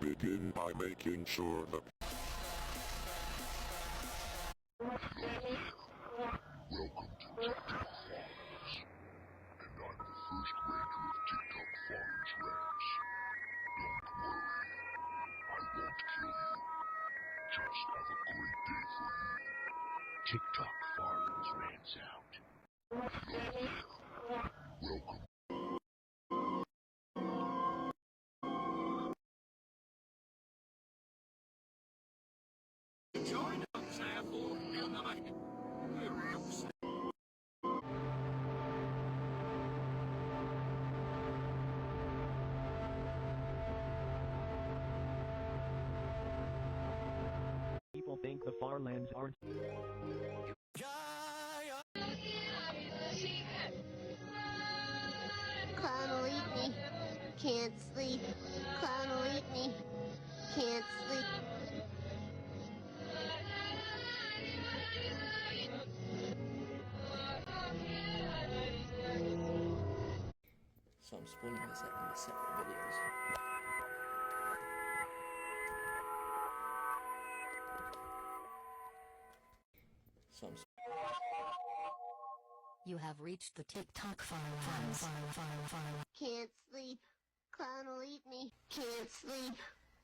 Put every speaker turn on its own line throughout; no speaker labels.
Begin by making sure that...
Welcome to TikTok Farlands, and I'm the first ranger of TikTok Farlands Ranch. Don't worry, I won't kill you. Just have a great day for you. TikTok Farlands Ranch out. Welcome.
Join us, Apple, and I...
People think the farlands aren't.
Clown will eat me. Can't sleep. Clown will eat me. Can't sleep.
So I'm splitting this up into separate videos.
You have reached the TikTok farlands.
Can't sleep. Clown will eat me. Can't sleep.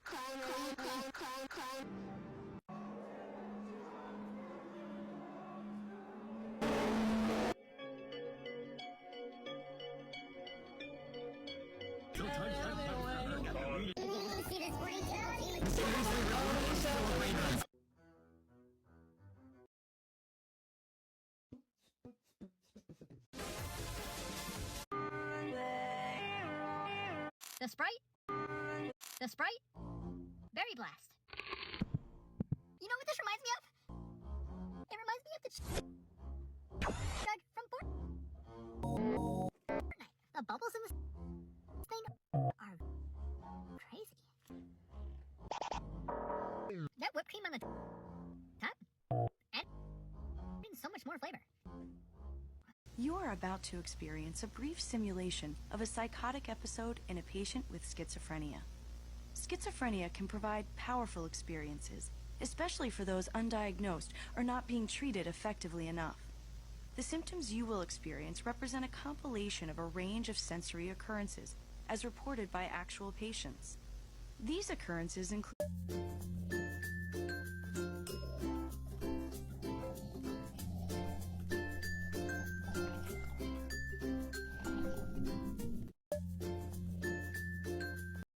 Clown will eat me. Clown.
The Sprite? Berry Blast. You know what this reminds me of? It reminds me of the Doug from Fortnite. The bubbles in this thing are crazy. That whipped cream on the top and so much more flavor.
You are about to experience a brief simulation of a psychotic episode in a patient with schizophrenia. Schizophrenia can provide powerful experiences, especially for those undiagnosed or not being treated effectively enough. The symptoms you will experience represent a compilation of a range of sensory occurrences, as reported by actual patients. These occurrences include